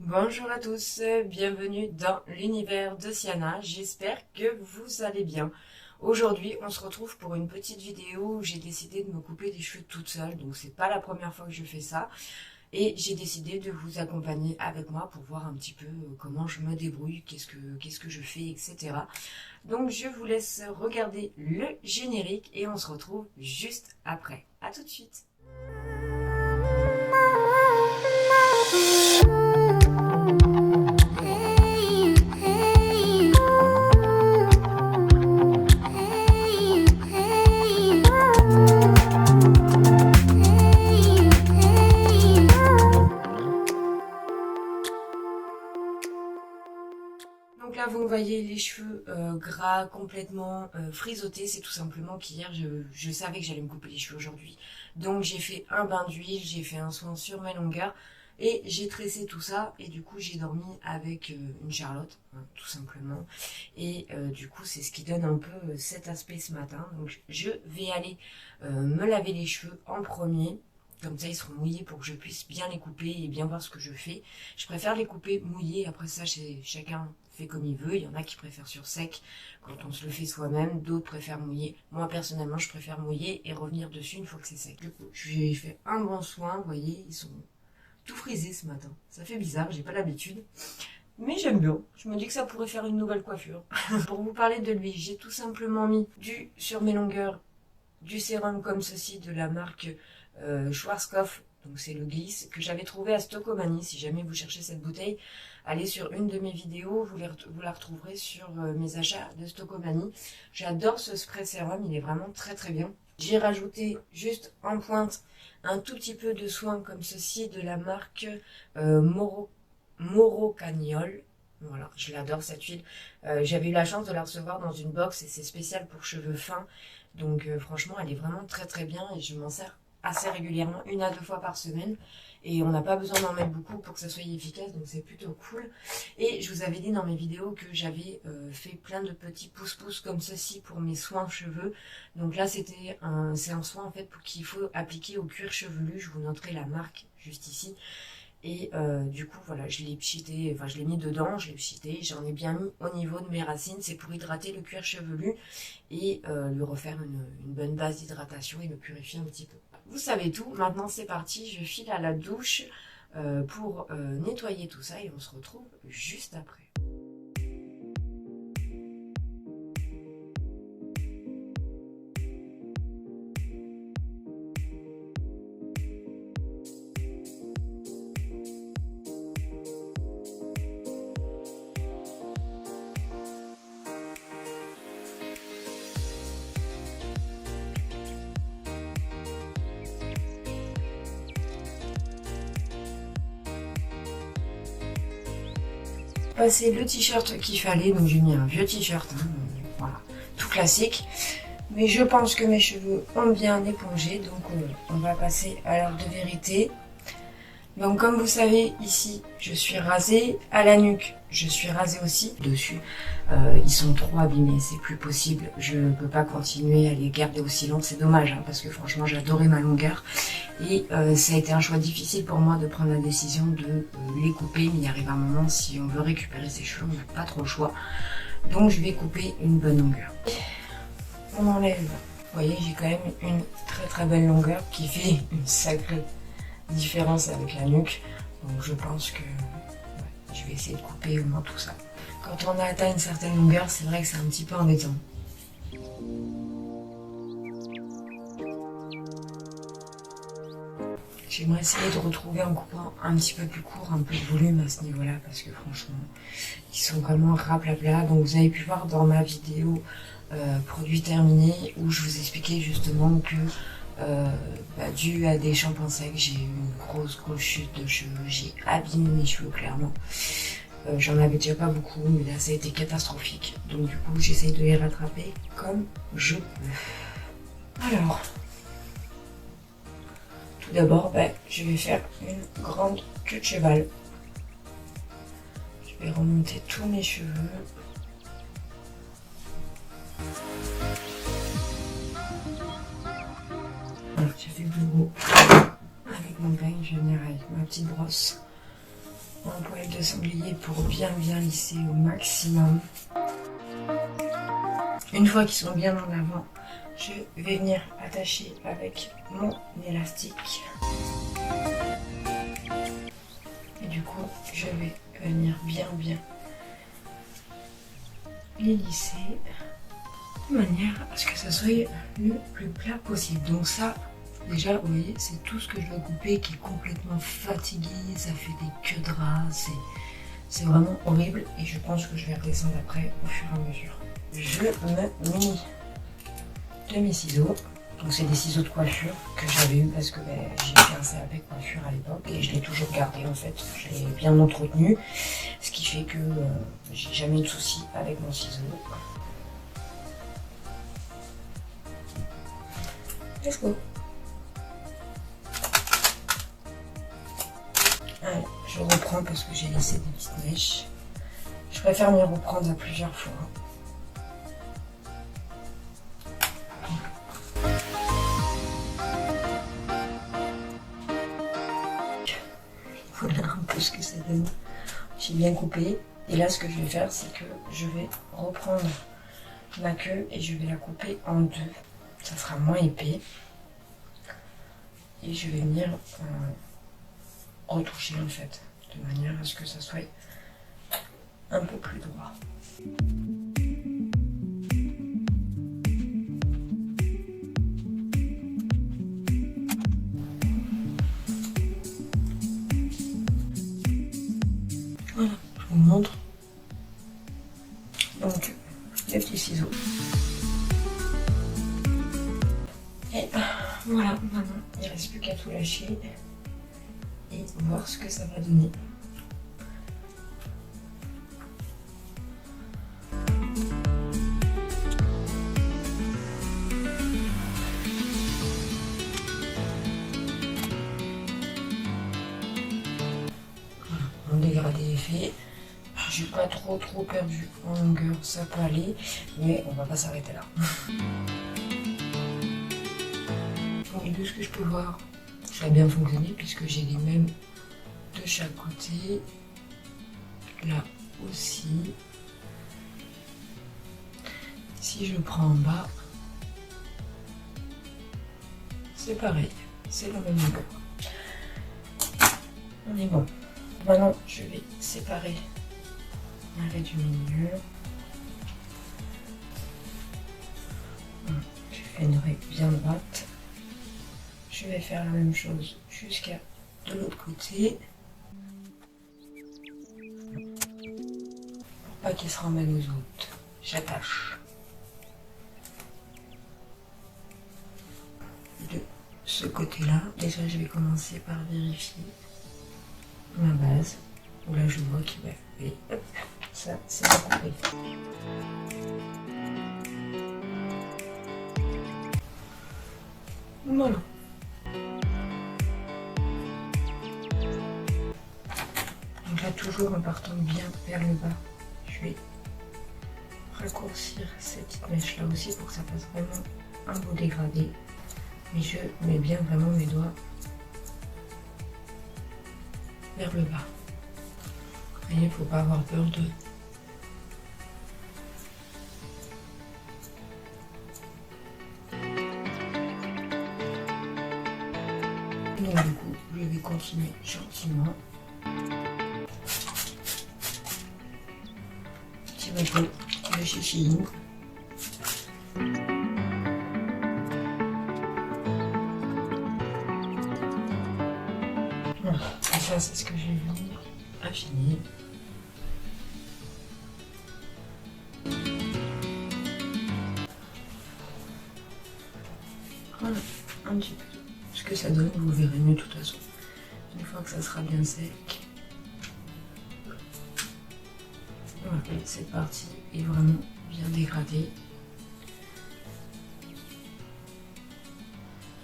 Bonjour à tous, bienvenue dans l'univers de Siana, j'espère que vous allez bien. Aujourd'hui, on se retrouve pour une petite vidéo où j'ai décidé de me couper les cheveux toute seule, donc c'est pas la première fois que je fais ça. Et j'ai décidé de vous accompagner avec moi pour voir un petit peu comment je me débrouille, qu'est-ce que je fais, etc. Donc je vous laisse regarder le générique et on se retrouve juste après. À tout de suite. Donc là, vous me voyez les cheveux gras, complètement frisottés. C'est tout simplement qu'hier, je savais que j'allais me couper les cheveux aujourd'hui. Donc j'ai fait un bain d'huile, j'ai fait un soin sur mes longueurs et j'ai tressé tout ça. Et du coup, j'ai dormi avec une Charlotte, hein, tout simplement. Et du coup, c'est ce qui donne un peu cet aspect ce matin. Donc je vais aller me laver les cheveux en premier. Comme ça, ils seront mouillés pour que je puisse bien les couper et bien voir ce que je fais. Je préfère les couper mouillés. Après ça, chacun fait comme il veut. Il y en a qui préfèrent sur sec quand on se le fait soi-même. D'autres préfèrent mouiller. Moi, personnellement, je préfère mouiller et revenir dessus une fois que c'est sec. Du coup, j'ai fait un bon soin. Vous voyez, ils sont tout frisés ce matin. Ça fait bizarre, j'ai pas l'habitude. Mais j'aime bien. Je me dis que ça pourrait faire une nouvelle coiffure. Pour vous parler de lui, j'ai tout simplement mis sur mes longueurs du sérum comme ceci de la marque Schwarzkopf, donc c'est le Gliss, que j'avais trouvé à Stockomanie. Si jamais vous cherchez cette bouteille, allez sur une de mes vidéos, vous la retrouverez sur mes achats de Stockomanie. J'adore ce spray sérum, il est vraiment très très bien. J'ai rajouté juste en pointe un tout petit peu de soin comme ceci de la marque Moro Cagnol. Voilà, je l'adore cette huile. J'avais eu la chance de la recevoir dans une box et c'est spécial pour cheveux fins. Donc franchement, elle est vraiment très très bien et je m'en sers assez régulièrement, 1 à 2 fois par semaine. Et on n'a pas besoin d'en mettre beaucoup pour que ça soit efficace, donc c'est plutôt cool. Et je vous avais dit dans mes vidéos que j'avais fait plein de petits pouces-pouces comme ceci pour mes soins cheveux. Donc là, c'est un soin en fait qu'il faut appliquer au cuir chevelu. Je vous noterai la marque juste ici. Et du coup, voilà, je l'ai pchité, enfin je l'ai mis dedans, je l'ai pchité, j'en ai bien mis au niveau de mes racines. C'est pour hydrater le cuir chevelu et lui refaire une bonne base d'hydratation et le purifier un petit peu. Vous savez tout, maintenant c'est parti, je file à la douche pour nettoyer tout ça et on se retrouve juste après. Passer le t-shirt qu'il fallait, donc j'ai mis un vieux t-shirt, hein, voilà, tout classique. Mais je pense que mes cheveux ont bien épongé, donc on va passer à l'heure de vérité. Donc comme vous savez, ici je suis rasée, à la nuque je suis rasée aussi. Dessus, ils sont trop abîmés, c'est plus possible. Je ne peux pas continuer à les garder aussi longs, c'est dommage, hein, parce que franchement j'adorais ma longueur. Et ça a été un choix difficile pour moi de prendre la décision de les couper. Mais il arrive un moment, si on veut récupérer ses cheveux, on n'a pas trop le choix. Donc je vais couper une bonne longueur. On enlève, vous voyez, j'ai quand même une très très belle longueur qui fait une sacrée différence avec la nuque. Donc je pense que je vais essayer de couper au moins tout ça. Quand on a atteint une certaine longueur, c'est vrai que c'est un petit peu embêtant. J'aimerais essayer de retrouver un coupant un petit peu plus court, un peu de volume à ce niveau-là, parce que franchement, ils sont vraiment raplapla. Donc vous avez pu voir dans ma vidéo produit terminé, où je vous expliquais justement que dû à des shampoings secs, j'ai eu une grosse chute de cheveux, j'ai abîmé mes cheveux clairement. J'en avais déjà pas beaucoup, mais là ça a été catastrophique. Donc du coup j'essaye de les rattraper comme je peux. Alors, tout d'abord, je vais faire une grande queue de cheval. Je vais remonter tous mes cheveux. Voilà, j'ai fait le bureau. Avec mon peigne, je vais venir avec ma petite brosse. On un poil de sanglier pour bien lisser au maximum. Une fois qu'ils sont bien en avant, je vais venir attacher avec mon élastique. Et du coup, je vais venir bien les lisser de manière à ce que ça soit le plus plat possible. Donc ça, déjà, vous voyez, c'est tout ce que je dois couper qui est complètement fatigué, ça fait des queues de ras, c'est vraiment horrible et je pense que je vais redescendre après au fur et à mesure. Je me munis de mes ciseaux. Donc c'est des ciseaux de coiffure que j'avais eu parce que j'ai fait un CAP coiffure à l'époque et je l'ai toujours gardé en fait. Je l'ai bien entretenu, ce qui fait que j'ai jamais eu de soucis avec mon ciseau. Let's go. Allez, je reprends parce que j'ai laissé des petites mèches. Je préfère m'y reprendre à plusieurs fois. Voilà un peu ce que ça donne. J'ai bien coupé. Et là, ce que je vais faire, c'est que je vais reprendre ma queue et je vais la couper en deux. Ça sera moins épais. Et je vais venir retoucher en fait, de manière à ce que ça soit un peu plus droit. Voilà, je vous montre. Donc, les petits ciseaux. Et voilà, maintenant, il ne reste plus qu'à tout lâcher et voir ce que ça va donner. Voilà, mon dégradé est fait. J'ai pas trop perdu en longueur, ça peut aller, mais on va pas s'arrêter là. Et de ce que je peux voir, ça a bien fonctionné puisque j'ai les mêmes de chaque côté. Là aussi. Si je prends en bas, c'est pareil, c'est la même longueur. On est bon. Maintenant, je vais séparer l'arrêt du milieu. Je fais une règle bien droite. Je vais faire la même chose jusqu'à de l'autre côté. Pour pas qu'il se ramène aux autres, j'attache. De ce côté-là, déjà je vais commencer par vérifier ma base. Où là je vois qu'il va faire. Hop, ça c'est pas coupé. Voilà. Donc là, toujours en partant bien vers le bas, je vais raccourcir cette petite mèche là aussi pour que ça fasse vraiment un beau dégradé. Mais je mets bien vraiment mes doigts vers le bas. Et il ne faut pas avoir peur de... Donc du coup, je vais continuer gentiment. Petit repos de chichine. Voilà, et ça c'est ce que je vais venir affiner. Voilà, un petit peu. Ce que ça donne, vous verrez mieux de toute façon. Une fois que ça sera bien sec. Voilà, cette partie est vraiment bien dégradée.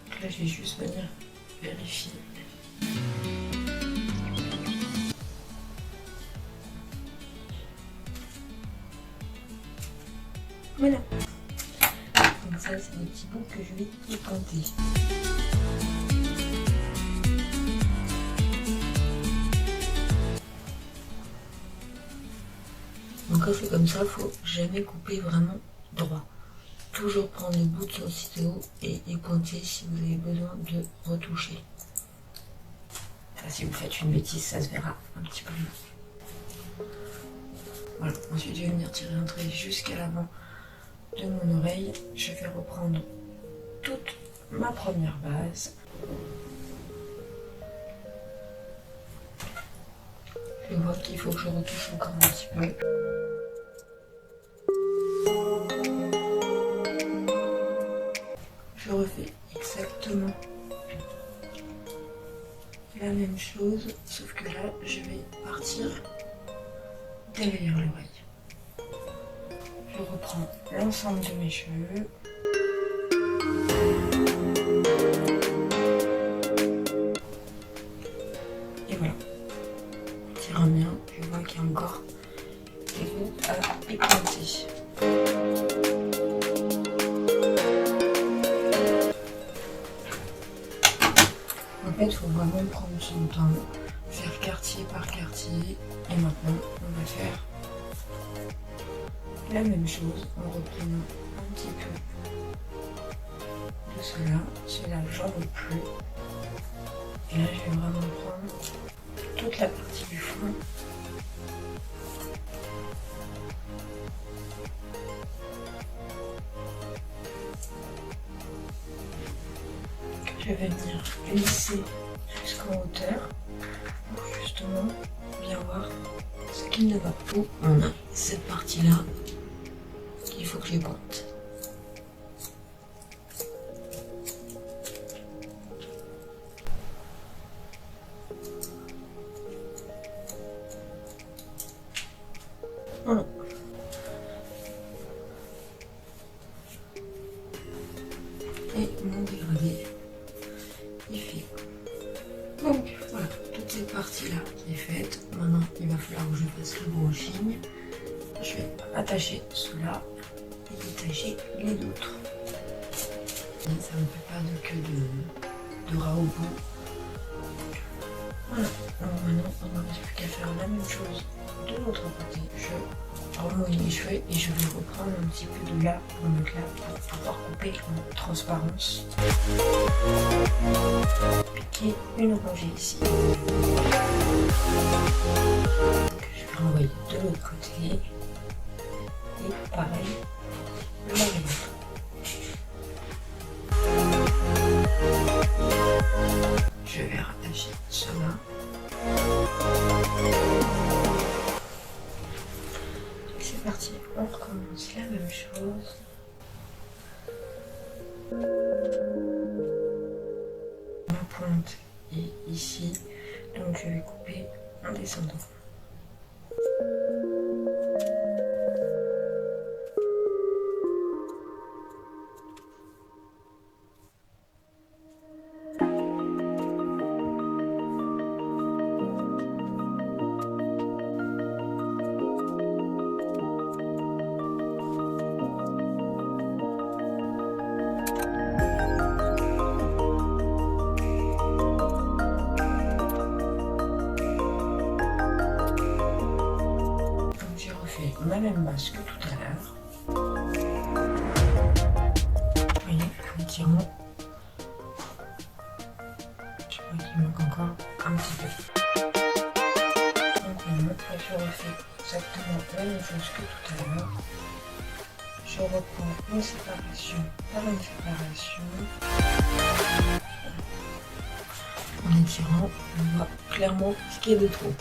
Donc là, je vais juste venir vérifier. Voilà. Donc ça, c'est des petits bouts que je vais décanter. Donc quand c'est comme ça, faut jamais couper vraiment droit. Toujours prendre le bout de son ciseau et pointer si vous avez besoin de retoucher. Enfin, si vous faites une bêtise, ça se verra un petit peu mieux. Voilà, ensuite je vais venir tirer un trait jusqu'à l'avant de mon oreille. Je vais reprendre toute ma première base. Je vois qu'il faut que je retouche encore un petit peu. Je refais exactement la même chose, sauf que là, je vais partir derrière l'oreille. Je reprends l'ensemble de mes cheveux. Et voilà. On tire bien, je vois qu'il y a encore des bouts à éclater. En fait, il faut vraiment prendre son temps, faire quartier par quartier. Et maintenant, on va faire la même chose en reprenant un petit peu de cela. Cela, j'en veux plus. Et là, je vais vraiment prendre toute la partie du fond. Je vais venir glisser jusqu'en hauteur pour justement bien voir ce qu'il ne va pas. On a cette partie-là qu'il faut que je pointe. Voilà. Et mon dégradé est fait. Donc voilà, toute cette partie-là qui est faite. Maintenant, il va falloir que je fasse le brushing. Je vais attacher cela et détacher les autres. Ça ne fait pas de ras au bout. Voilà, alors maintenant, on ne reste plus qu'à faire la même chose de l'autre côté. Je remouille les cheveux et je vais reprendre un petit peu de là pour mettre là pour pouvoir couper en transparence. Piquer une rangée ici. Donc, je vais renvoyer de l'autre côté. Et pareil, le même. Je vais rattacher cela. C'est parti, on recommence la même chose. Ma pointe est ici, donc je vais couper en descendant. La même base que tout à l'heure. Vous voyez, en tirant, je vois qu'il manque encore un petit peu. Donc maintenant, je refais exactement la même chose que tout à l'heure. Je reprends une séparation par une séparation. En étirant, on voit clairement ce qu'il y a de trop.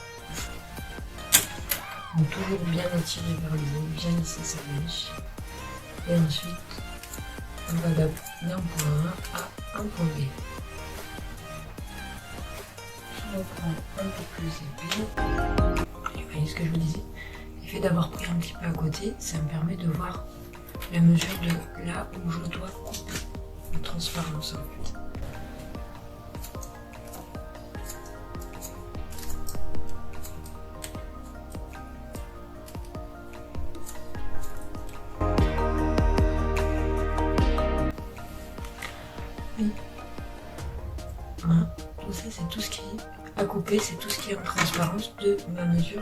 Donc toujours bien étirer vers le haut, bien lisser sa mèche. Et ensuite, on va d'un point A à un point B. Je reprends un peu plus épais. Vous voyez ce que je vous disais? Le fait d'avoir pris un petit peu à côté, ça me permet de voir la mesure de là où je dois couper. La transparence en fait. Oui. Voilà. Tout ça, c'est tout ce qui est à couper, c'est tout ce qui est en transparence de ma mesure.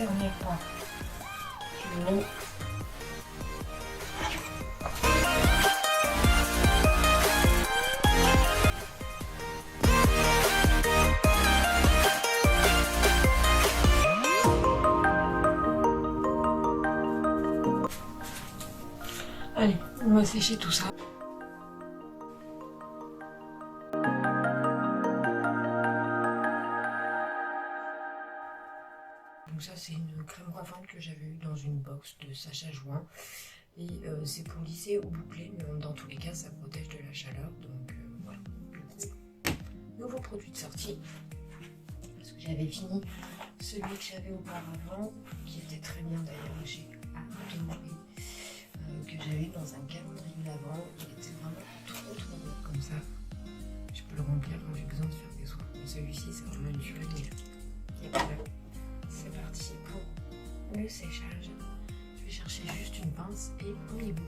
dernière part du nœud. Allez, on va sécher tout ça. Donc ça c'est une crème coiffante que j'avais eue dans une box de Sacha Joint. Et c'est pour lisser ou boucler, mais dans tous les cas ça protège de la chaleur. Donc voilà, nouveau produit de sortie. Parce que j'avais fini celui que j'avais auparavant, qui était très bien d'ailleurs, j'ai adoré. Que j'avais dans un calendrier d'avant, il était vraiment trop bon comme ça. Je peux le remplir quand j'ai besoin de faire des soins. Mais celui-ci c'est vraiment une tuerie. Et voilà, c'est parti pour le séchage. Je vais chercher juste une pince et on est bon.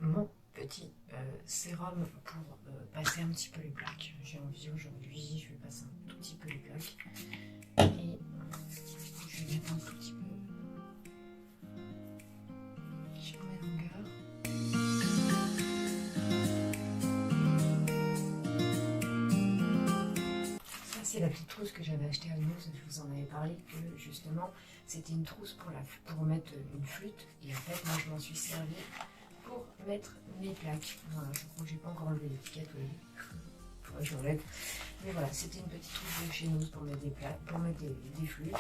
Mon petit sérum pour passer un petit peu les plaques. J'ai envie aujourd'hui, je vais passer un tout petit peu les plaques et je vais mettre un tout petit peu sur mes longueurs. Ça c'est la petite trousse que j'avais achetée à News, je vous en avais parlé que justement c'était une trousse pour mettre une flûte et en fait moi je m'en suis servi pour mettre mes plaques. Voilà, je crois que j'ai pas encore enlevé l'étiquette, oui. Faudrait que je l'enlève. Mais voilà, c'était une petite trousse de chez nous pour mettre des plaques, pour mettre des flûtes.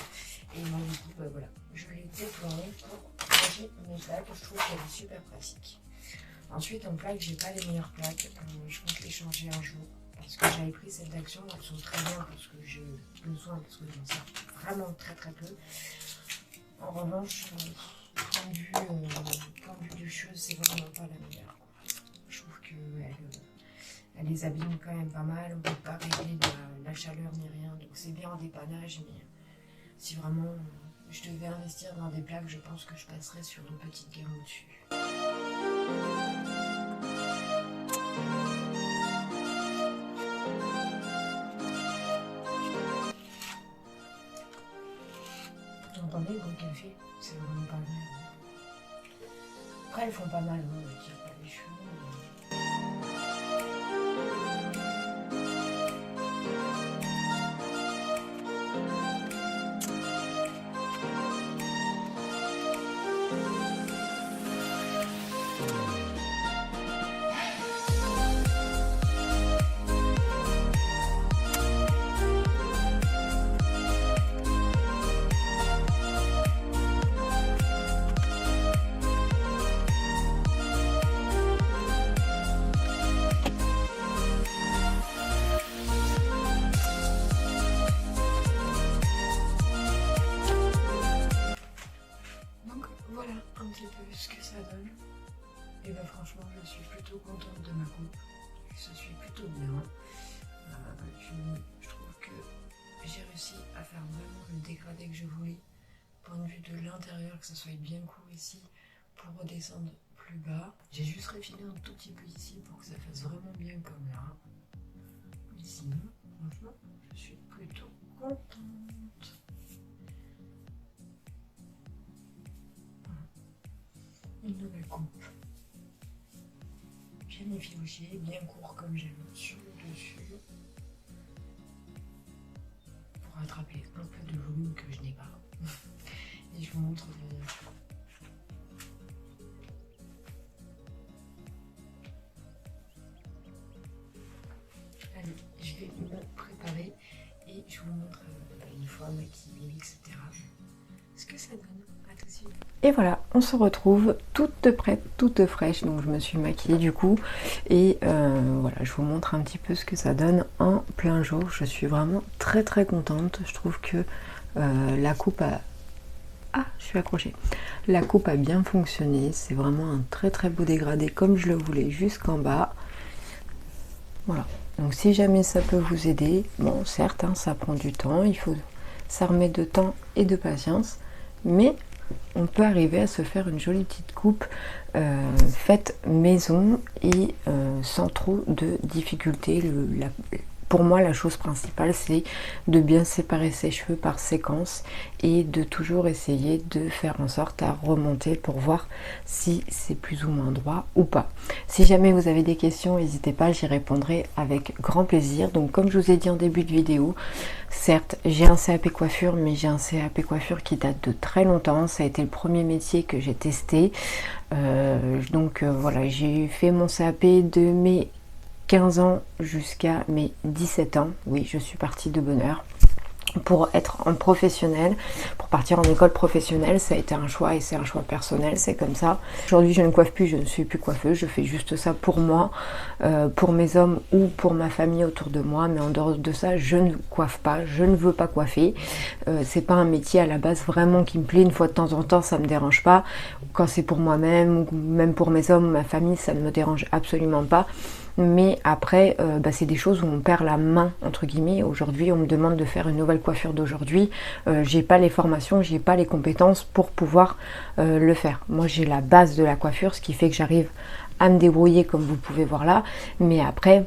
Et moi du coup, voilà, je l'ai déployée pour ranger mes plaques. Je trouve qu'elle est super pratique. Ensuite, en plaques, j'ai pas les meilleures plaques. Je compte les changer un jour. Parce que j'avais pris celles d'Action, elles sont très bien parce que j'ai besoin, parce que j'en sers vraiment très peu. En revanche, point de vue des choses, c'est vraiment pas la meilleure. Je trouve qu'elle les abîme quand même pas mal. On ne peut pas régler la chaleur ni rien. Donc c'est bien en dépannage, mais si vraiment je devais investir dans des plaques, je pense que je passerais sur une petite gamme au-dessus. Vous entendez le café? C'est vraiment pas mal. Après, elles font pas mal, hein, elles tirent pas les cheveux. ce que ça donne. Et ben franchement, je suis plutôt contente de ma coupe. Je suis plutôt bien. Je trouve que j'ai réussi à faire vraiment le dégradé que je voulais. Point de vue de l'intérieur, que ça soit bien court ici pour redescendre plus bas. J'ai juste réfilé un tout petit peu ici pour que ça fasse vraiment bien comme là. Mais sinon, franchement, je suis plutôt contente. Voilà. Une nouvelle coupe. Bien effiloché, bien court comme j'aime sur le dessus. Pour rattraper un peu de volume que je n'ai pas. Et je vous montre Allez, je vais me préparer et je vous montre une fois maquillée, etc. ce que ça donne. À tout de suite. Et voilà, on se retrouve toute prête, toute fraîche. Donc je me suis maquillée du coup. Et voilà, je vous montre un petit peu ce que ça donne en plein jour. Je suis vraiment très contente. Je trouve que la coupe a... Ah, je suis accrochée. La coupe a bien fonctionné. C'est vraiment un très beau dégradé comme je le voulais jusqu'en bas. Voilà. Donc si jamais ça peut vous aider, bon certes, hein, ça prend du temps. Ça remet de temps et de patience. Mais on peut arriver à se faire une jolie petite coupe faite maison et sans trop de difficultés. Pour moi, la chose principale, c'est de bien séparer ses cheveux par séquence et de toujours essayer de faire en sorte à remonter pour voir si c'est plus ou moins droit ou pas. Si jamais vous avez des questions, n'hésitez pas, j'y répondrai avec grand plaisir. Donc comme je vous ai dit en début de vidéo, certes, j'ai un CAP coiffure, mais j'ai un CAP coiffure qui date de très longtemps. Ça a été le premier métier que j'ai testé. Voilà, j'ai fait mon CAP de mes 15 ans jusqu'à mes 17 ans. Oui, je suis partie de bonne heure pour être en professionnel, pour partir en école professionnelle. Ça a été un choix et c'est un choix personnel, c'est comme ça. Aujourd'hui, je ne coiffe plus, je ne suis plus coiffeuse, je fais juste ça pour moi, pour mes hommes ou pour ma famille autour de moi, mais en dehors de ça, je ne coiffe pas, je ne veux pas coiffer. C'est pas un métier à la base vraiment qui me plaît. Une fois de temps en temps, ça me dérange pas. Quand c'est pour moi-même ou même pour mes hommes ou ma famille, ça ne me dérange absolument pas. Mais après, c'est des choses où on perd la main, entre guillemets. Aujourd'hui, on me demande de faire une nouvelle coiffure d'aujourd'hui. J'ai pas les formations, j'ai pas les compétences pour pouvoir le faire. Moi, j'ai la base de la coiffure, ce qui fait que j'arrive à me débrouiller comme vous pouvez voir là. Mais après,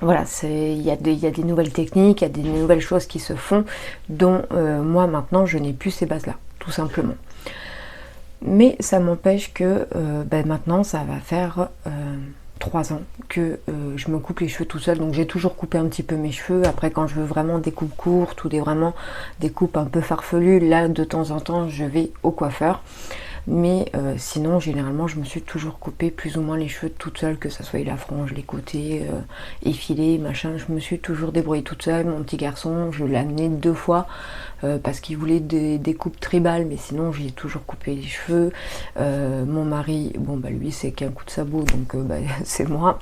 voilà, il y a des nouvelles techniques, il y a des nouvelles choses qui se font, dont moi, maintenant, je n'ai plus ces bases-là, tout simplement. Mais ça m'empêche que maintenant, ça va faire... 3 ans que je me coupe les cheveux tout seul, donc j'ai toujours coupé un petit peu mes cheveux. Après, quand je veux vraiment des coupes courtes ou vraiment des coupes un peu farfelues, là de temps en temps je vais au coiffeur. Mais sinon, généralement, je me suis toujours coupé plus ou moins les cheveux toute seule, que ça soit la frange, les côtés, effilés, machin. Je me suis toujours débrouillée toute seule. Mon petit garçon, je l'ai amené 2 fois parce qu'il voulait des coupes tribales, mais sinon, j'ai toujours coupé les cheveux. Mon mari, bon, lui, c'est qu'un coup de sabot, donc c'est moi.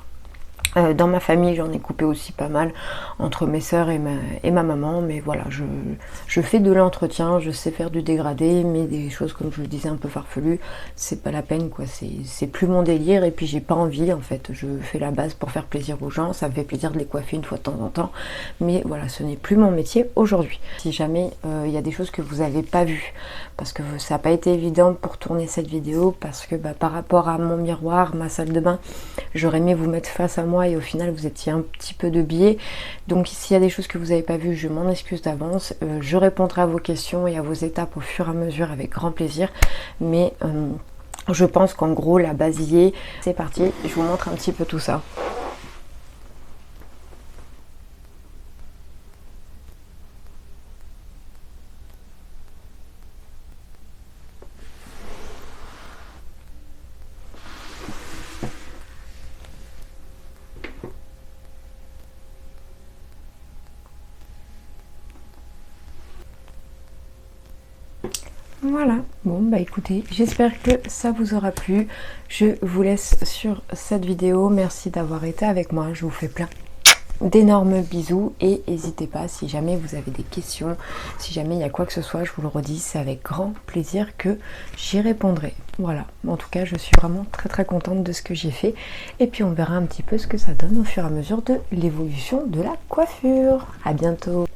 Dans ma famille, j'en ai coupé aussi pas mal entre mes sœurs et ma maman, mais voilà, je fais de l'entretien, je sais faire du dégradé, mais des choses comme je le disais un peu farfelues, c'est pas la peine quoi, c'est plus mon délire et puis j'ai pas envie en fait. Je fais la base pour faire plaisir aux gens, ça me fait plaisir de les coiffer une fois de temps en temps, mais voilà, ce n'est plus mon métier aujourd'hui. Si jamais il y a des choses que vous n'avez pas vues, parce que ça n'a pas été évident pour tourner cette vidéo, parce que par rapport à mon miroir, ma salle de bain, j'aurais aimé vous mettre face à moi et au final vous étiez un petit peu de biais. Donc s'il y a des choses que vous n'avez pas vues, je m'en excuse d'avance. Je répondrai à vos questions et à vos étapes au fur et à mesure avec grand plaisir. Mais je pense qu'en gros la base y est. C'est parti, je vous montre un petit peu tout ça. Voilà, bon écoutez, j'espère que ça vous aura plu. Je vous laisse sur cette vidéo. Merci d'avoir été avec moi, je vous fais plein d'énormes bisous et n'hésitez pas si jamais vous avez des questions, si jamais il y a quoi que ce soit, je vous le redis, c'est avec grand plaisir que j'y répondrai. Voilà, en tout cas je suis vraiment très contente de ce que j'ai fait et puis on verra un petit peu ce que ça donne au fur et à mesure de l'évolution de la coiffure. À bientôt.